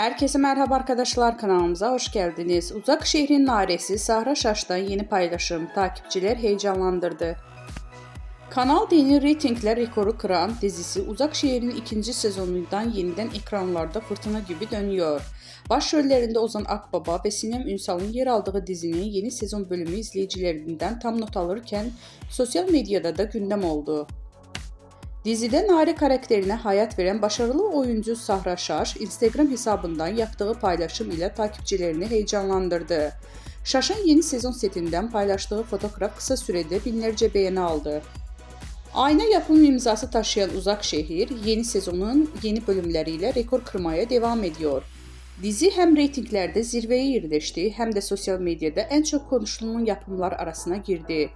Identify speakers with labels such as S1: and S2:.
S1: Herkese merhaba arkadaşlar, kanalımıza hoş geldiniz. Uzak Şehrin Naresi Sahra Şaş'tan yeni paylaşım takipçiler heyecanlandırdı. Kanal D'nin reytingler rekoru kıran dizisi Uzak Şehir'in ikinci sezonundan yeniden ekranlarda fırtına gibi dönüyor. Başrollerinde Ozan Akbaba ve Sinem Ünsal'ın yer aldığı dizinin yeni sezon bölümü izleyicilerinden tam not alırken sosyal medyada da gündem oldu. Dizide Nare karakterine hayat veren başarılı oyuncu Sahra Şaş, Instagram hesabından yaptığı paylaşım ile takipçilerini heyecanlandırdı. Şaş'ın yeni sezon setinden paylaştığı fotoğraf kısa sürede binlerce beğeni aldı. Ayna yapım imzası taşıyan Uzak Şehir, yeni sezonun yeni bölümleriyle rekor kırmaya devam ediyor. Dizi hem reytinglerde zirveye yerleşti hem de sosyal medyada en çok konuşulan yapımlar arasına girdi.